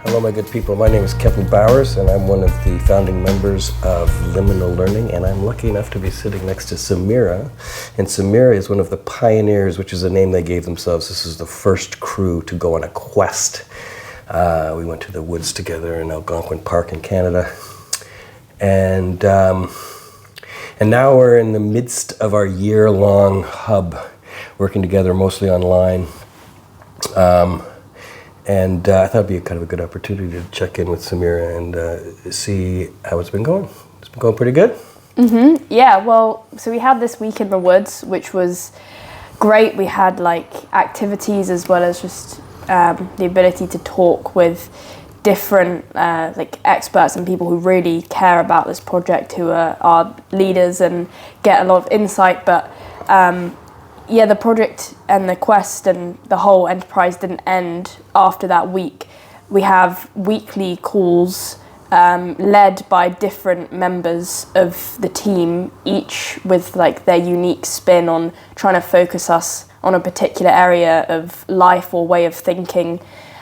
Hello, my good people. My name is Kevin Bowers, and I'm one of the founding members of Liminal Learning, and I'm lucky enough to be sitting next to Sameera. And Sameera is one of the pioneers, which is the name they gave themselves. This is the first crew to go on a quest. We went to the woods together in Algonquin Park in Canada. And now we're in the midst of our year-long hub, working together mostly online. And I thought it'd be kind of a good opportunity to check in with Sameera and see how it's been going. It's been going pretty good? Mm-hmm. Yeah, well, so we had this week in the woods, which was great. We had like activities as well as just the ability to talk with different like experts and people who really care about this project, who are our leaders, and get a lot of insight. But yeah, the project and the quest and the whole enterprise didn't end after that week. We have weekly calls led by different members of the team, each with like their unique spin on trying to focus us on a particular area of life or way of thinking.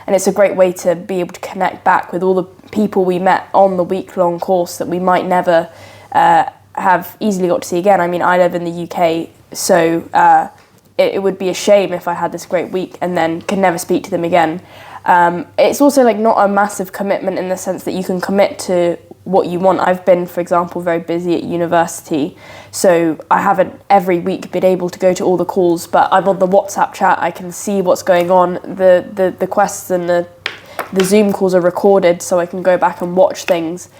And it's a great way to be able to connect back with all the people we met on the week-long course that we might never have easily got to see again. I mean, I live in the UK, so it would be a shame if I had this great week and then could never speak to them again. It's also like not a massive commitment in the sense that you can commit to what you want. I've been, for example, very busy at university, so I haven't every week been able to go to all the calls, but I'm on the WhatsApp chat, I can see what's going on. The quests and the Zoom calls are recorded, so I can go back and watch things.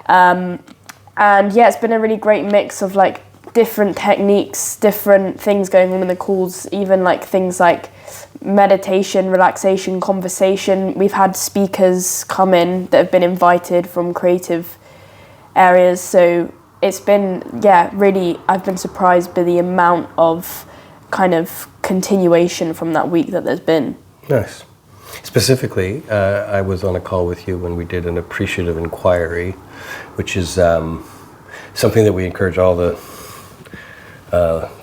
And yeah, it's been a really great mix of like different techniques, different things going on in the calls, even like things like meditation, relaxation, conversation. We've had speakers come in that have been invited from creative areas, so it's been, yeah, really, I've been surprised by the amount of kind of continuation from that week that there's been. Nice. Specifically, I was on a call with you when we did an Appreciative Inquiry, which is something that we encourage all the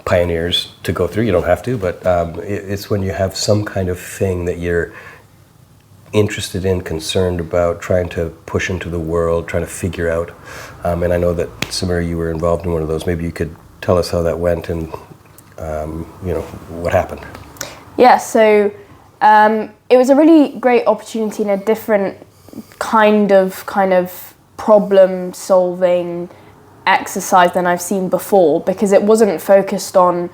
pioneers to go through. You don't have to, but it's when you have some kind of thing that you're interested in, concerned about, trying to push into the world, trying to figure out. And I know that, Sameera, you were involved in one of those. Maybe you could tell us how that went and you know, what happened. Yeah, so it was a really great opportunity in a different kind of problem solving exercise than I've seen before, because it wasn't focused on,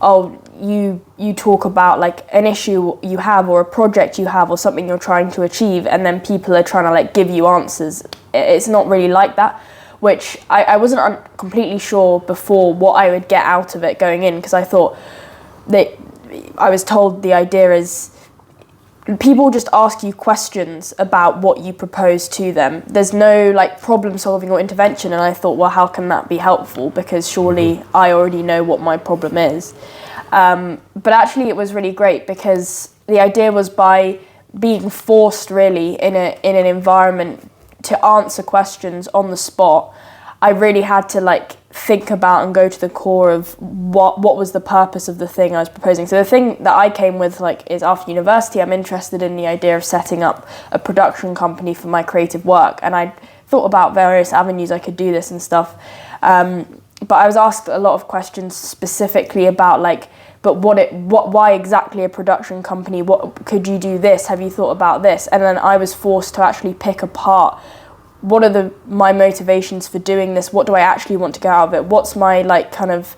oh, you talk about like an issue you have or a project you have or something you're trying to achieve, and then people are trying to like give you answers. It's not really like that, which I wasn't completely sure before what I would get out of it going in, because I thought that I was told the idea is people just ask you questions about what you propose to them. There's no like problem solving or intervention, and I thought, well, how can that be helpful? Because surely I already know what my problem is. But actually it was really great, because the idea was by being forced really in an environment to answer questions on the spot, I really had to like think about and go to the core of what was the purpose of the thing I was proposing. So the thing that I came with like is, after university, I'm interested in the idea of setting up a production company for my creative work, and I thought about various avenues I could do this and stuff. But I was asked a lot of questions specifically about like, but why exactly a production company? What could you do this? Have you thought about this? And then I was forced to actually pick apart, what are my motivations for doing this? What do I actually want to get out of it? What's my like kind of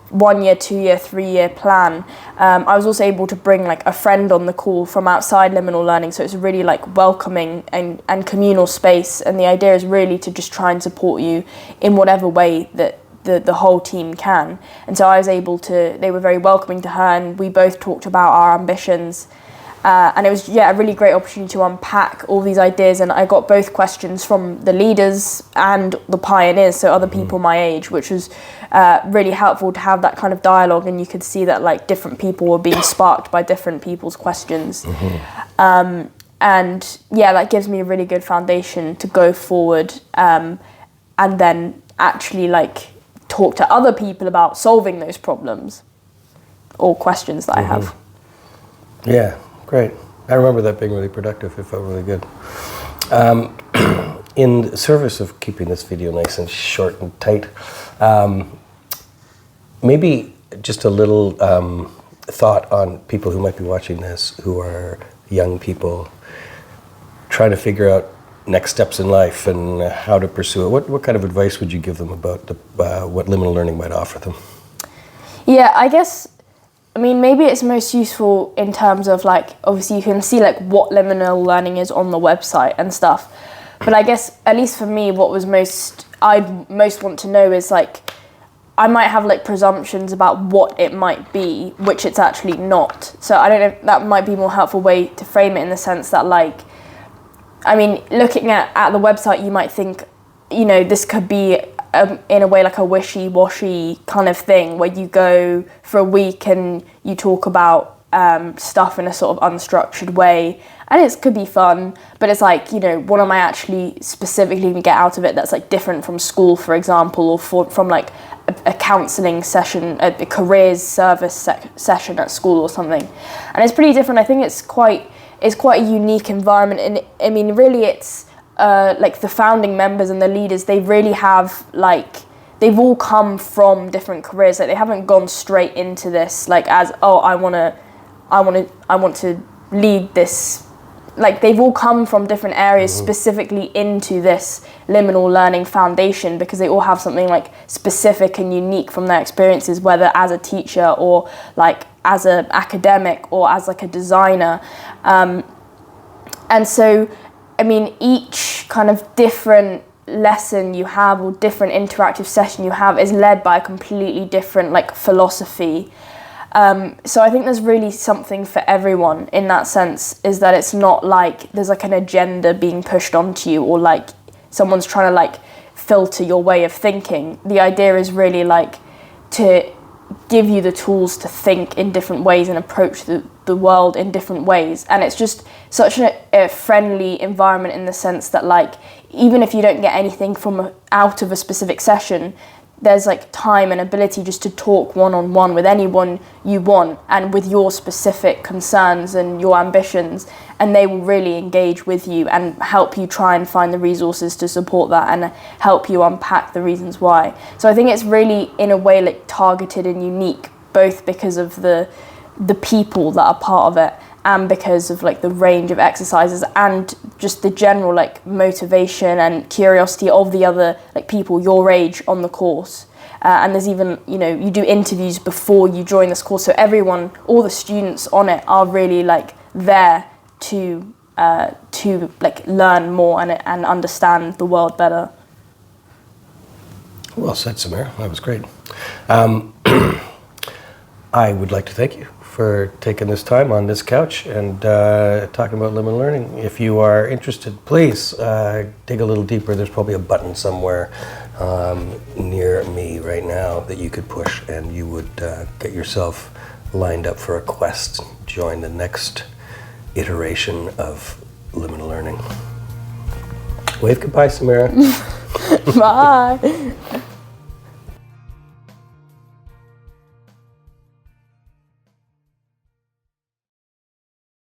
1 year, 2 year, 3 year plan? I was also able to bring like a friend on the call from outside Liminal Learning, so it's a really like welcoming and communal space, and the idea is really to just try and support you in whatever way that the whole team can. And so I was able to, they were very welcoming to her, and we both talked about our ambitions. And it was, yeah, a really great opportunity to unpack all these ideas, and I got both questions from the leaders and the pioneers, so other people my age, which was really helpful to have that kind of dialogue, and you could see that like different people were being sparked by different people's questions. And yeah, that gives me a really good foundation to go forward and then actually like talk to other people about solving those problems or questions that I have. Yeah. Great. I remember that being really productive. It felt really good. In service of keeping this video nice and short and tight, maybe just a little thought on people who might be watching this, who are young people trying to figure out next steps in life and how to pursue it. What kind of advice would you give them about what liminal learning might offer them? Yeah, I guess, I mean, maybe it's most useful in terms of like, obviously you can see like what liminal learning is on the website and stuff. But I guess, at least for me, what was I'd most want to know is like, I might have like presumptions about what it might be, which it's actually not. So I don't know, that might be a more helpful way to frame it, in the sense that like, I mean, looking at the website, you might think, you know, this could be in a way like a wishy-washy kind of thing, where you go for a week and you talk about stuff in a sort of unstructured way, and it could be fun, but it's like, you know, what am I actually specifically going to get out of it that's like different from school, for example, or from like a counselling session, a careers service session at school or something. And it's pretty different. I think it's quite a unique environment, and I mean, really it's like the founding members and the leaders, they really have like, they've all come from different careers. Like, they haven't gone straight into this like as, oh, I want to lead this. Like, they've all come from different areas specifically into this liminal learning foundation, because they all have something like specific and unique from their experiences, whether as a teacher or like as an academic or as like a designer. And so, I mean, each kind of different lesson you have or different interactive session you have is led by a completely different like philosophy. So I think there's really something for everyone in that sense, is that it's not like there's like an agenda being pushed onto you, or like someone's trying to like filter your way of thinking. The idea is really like to give you the tools to think in different ways and approach the world in different ways. And it's just such a friendly environment, in the sense that like, even if you don't get anything out of a specific session, there's like time and ability just to talk one-on-one with anyone you want, and with your specific concerns and your ambitions, and they will really engage with you and help you try and find the resources to support that and help you unpack the reasons why. So I think it's really, in a way, like targeted and unique, both because of the people that are part of it, and because of like the range of exercises and just the general like motivation and curiosity of the other like people your age on the course. And there's even, you know, you do interviews before you join this course, so everyone, all the students on it are really like there to like learn more and understand the world better. Well said, Sameera. That was great. I would like to thank you for taking this time on this couch and talking about liminal learning. If you are interested, please dig a little deeper. There's probably a button somewhere near me right now that you could push, and you would get yourself lined up for a quest. Join the next iteration of liminal learning. Wave goodbye, Sameera. Bye.